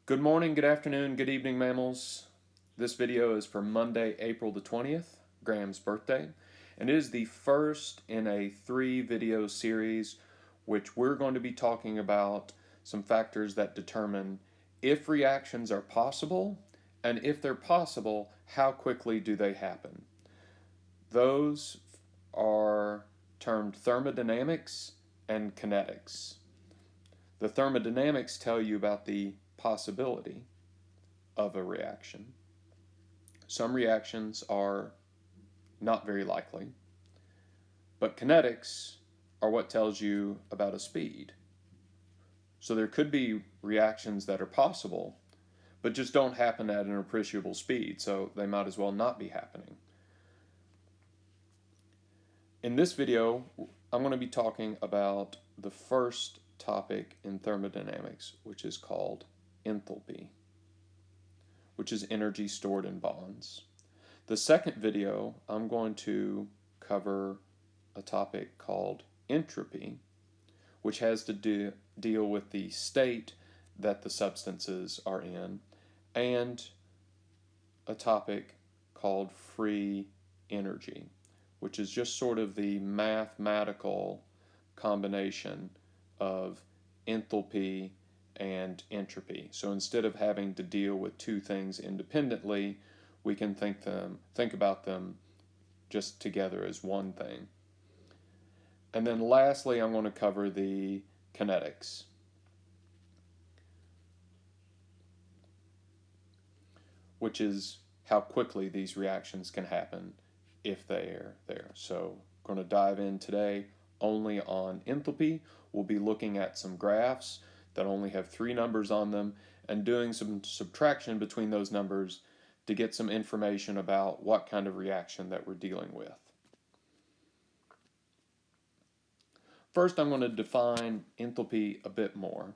Good morning, good afternoon, good evening, mammals. This video is for Monday, April the 20th, Graham's birthday, and it is the first in a 3-video series which we're going to be talking about some factors that determine if reactions are possible, and if they're possible, how quickly do they happen. Those are termed thermodynamics and kinetics. The thermodynamics tell you about the possibility of a reaction. Some reactions are not very likely, but kinetics are what tells you about a speed. So there could be reactions that are possible, but just don't happen at an appreciable speed, so they might as well not be happening. In this video, I'm going to be talking about the first topic in thermodynamics, which is called enthalpy, which is energy stored in bonds. The second video, I'm going to cover a topic called entropy, which has to deal with the state that the substances are in, and a topic called free energy, which is just sort of the mathematical combination of enthalpy and entropy. So instead of having to deal with two things independently, we can think about them just together as one thing. And then lastly, I'm going to cover the kinetics, which is how quickly these reactions can happen if they're there. So I'm going to dive in today only on enthalpy. We'll be looking at some graphs that only have 3 numbers on them and doing some subtraction between those numbers to get some information about what kind of reaction that we're dealing with. First, I'm going to define enthalpy a bit more.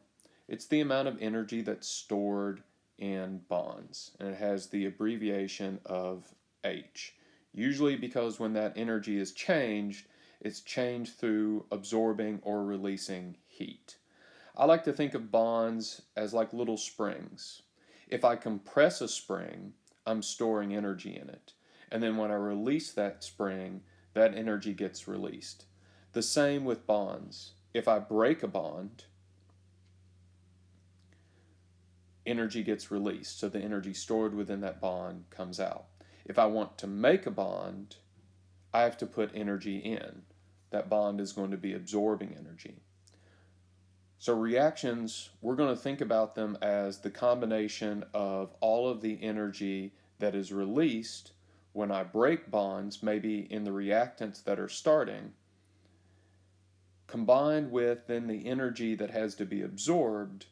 It's the amount of energy that's stored in bonds, and it has the abbreviation of H. Usually because when that energy is changed, it's changed through absorbing or releasing heat. I like to think of bonds as like little springs. If I compress a spring, I'm storing energy in it. And then when I release that spring, that energy gets released. The same with bonds. If I break a bond, energy gets released, so the energy stored within that bond comes out. If I want to make a bond, I have to put energy in. That bond is going to be absorbing energy. So reactions, we're going to think about them as the combination of all of the energy that is released when I break bonds, maybe in the reactants that are starting, combined with then the energy that has to be absorbed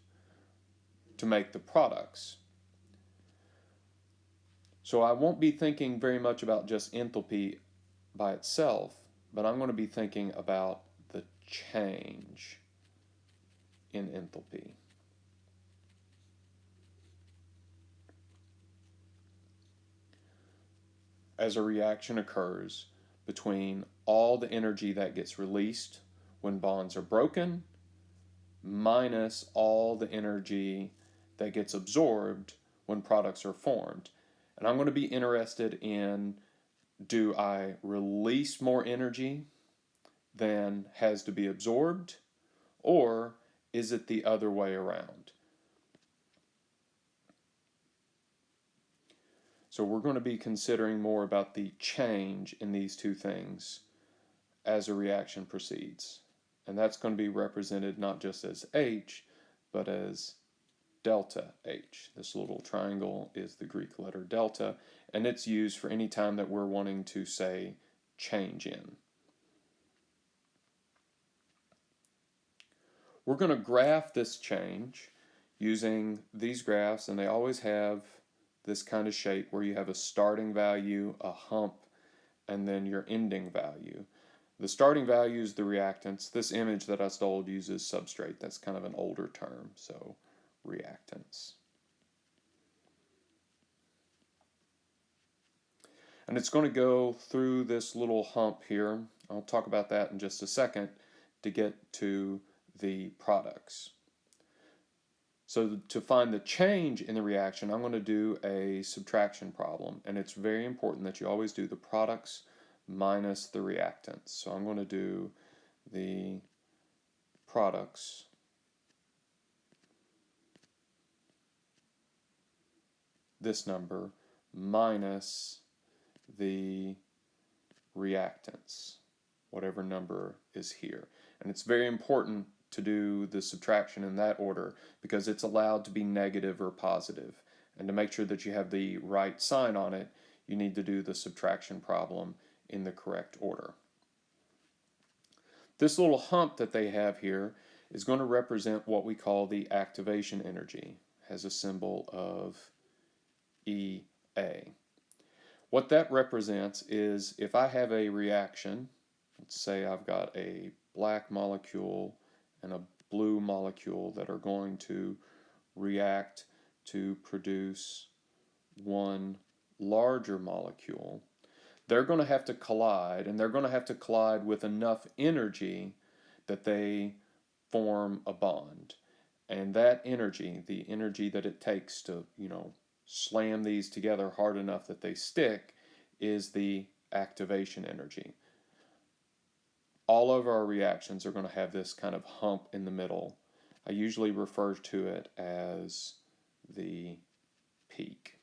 to make the products. So I won't be thinking very much about just enthalpy by itself, but I'm going to be thinking about the change in enthalpy. As a reaction occurs between all the energy that gets released when bonds are broken minus all the energy that gets absorbed when products are formed. And I'm going to be interested in, do I release more energy than has to be absorbed, or is it the other way around? So we're going to be considering more about the change in these two things as a reaction proceeds. And that's going to be represented not just as H, but as delta H. This little triangle is the Greek letter delta, and it's used for any time that we're wanting to say change in. We're going to graph this change using these graphs, and they always have this kind of shape where you have a starting value, a hump, and then your ending value. The starting value is the reactants. This image that I stole uses substrate. That's kind of an older term, so reactants. And it's going to go through this little hump here. I'll talk about that in just a second to get to the products. So to find the change in the reaction, I'm going to do a subtraction problem. And it's very important that you always do the products minus the reactants. So I'm going to do the products this number minus the reactants, whatever number is here. And it's very important to do the subtraction in that order because it's allowed to be negative or positive. And to make sure that you have the right sign on it, you need to do the subtraction problem in the correct order. This little hump that they have here is going to represent what we call the activation energy. It has a symbol of EA. What that represents is if I have a reaction, let's say I've got a black molecule and a blue molecule that are going to react to produce one larger molecule, they're going to have to collide, and they're going to have to collide with enough energy that they form a bond. And that energy, the energy that it takes to, slam these together hard enough that they stick, is the activation energy. All of our reactions are going to have this kind of hump in the middle. I usually refer to it as the peak.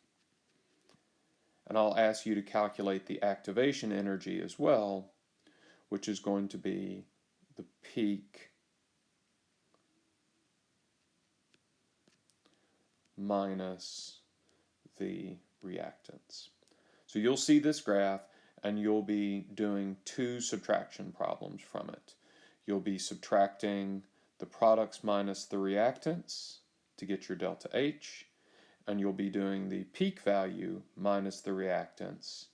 And I'll ask you to calculate the activation energy as well, which is going to be the peak minus the reactants. So you'll see this graph and you'll be doing two subtraction problems from it. You'll be subtracting the products minus the reactants to get your delta H, and you'll be doing the peak value minus the reactants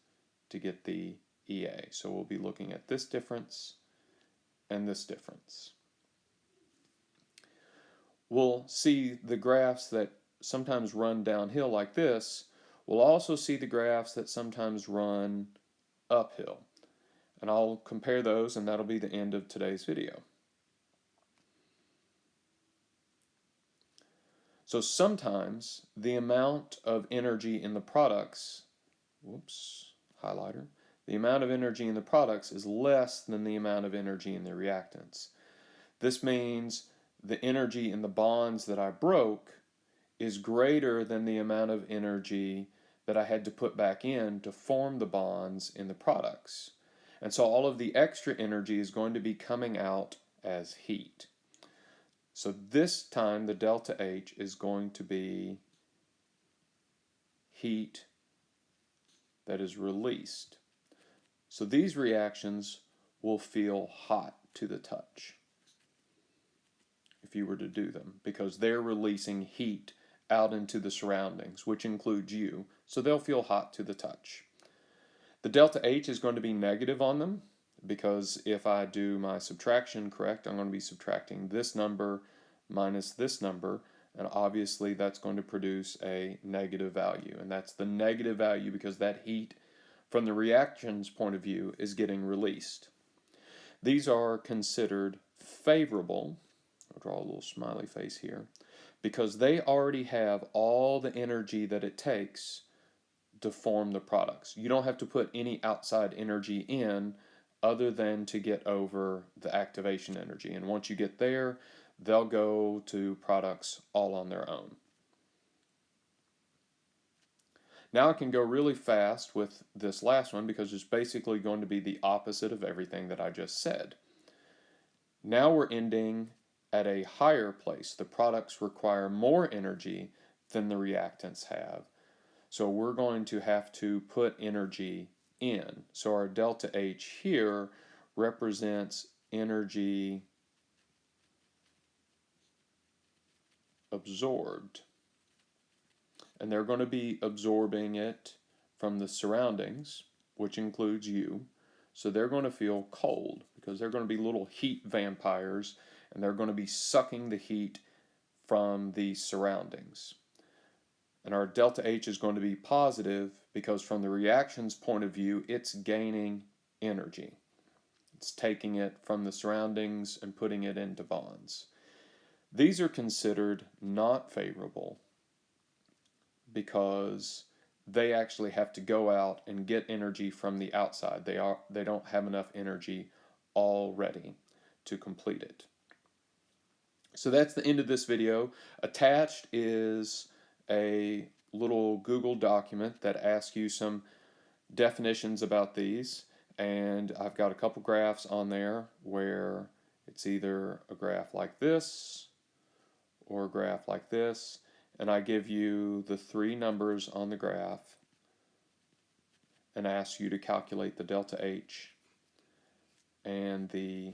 to get the EA. So we'll be looking at this difference and this difference. We'll see the graphs that sometimes run downhill like this. We'll also see the graphs that sometimes run uphill. And I'll compare those, and that'll be the end of today's video. So sometimes the amount of energy in the products, the amount of energy in the products is less than the amount of energy in the reactants. This means the energy in the bonds that I broke is greater than the amount of energy that I had to put back in to form the bonds in the products. And so all of the extra energy is going to be coming out as heat. So this time the delta H is going to be heat that is released. So these reactions will feel hot to the touch if you were to do them, because they're releasing heat out into the surroundings, which includes you, so they'll feel hot to the touch. The delta H is going to be negative on them, because if I do my subtraction correct, I'm going to be subtracting this number minus this number, and obviously that's going to produce a negative value, and that's the negative value because that heat from the reaction's point of view is getting released. These are considered favorable. I'll draw a little smiley face here, because they already have all the energy that it takes to form the products. You don't have to put any outside energy in other than to get over the activation energy. And once you get there, they'll go to products all on their own. Now I can go really fast with this last one because it's basically going to be the opposite of everything that I just said. Now we're ending at a higher place. The products require more energy than the reactants have. So we're going to have to put energy in. So our delta H here represents energy absorbed. And they're going to be absorbing it from the surroundings, which includes you. So they're going to feel cold because they're going to be little heat vampires, and they're going to be sucking the heat from the surroundings. And our delta H is going to be positive because from the reaction's point of view, it's gaining energy. It's taking it from the surroundings and putting it into bonds. These are considered not favorable because they actually have to go out and get energy from the outside. They don't have enough energy already to complete it. So that's the end of this video. Attached is a little Google document that asks you some definitions about these, and I've got a couple graphs on there where it's either a graph like this or a graph like this, and I give you the three numbers on the graph and ask you to calculate the delta H and the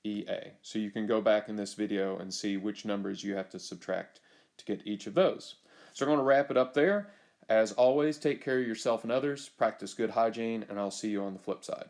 EA. So you can go back in this video and see which numbers you have to subtract to get each of those. So I'm going to wrap it up there. As always, take care of yourself and others, practice good hygiene, and I'll see you on the flip side.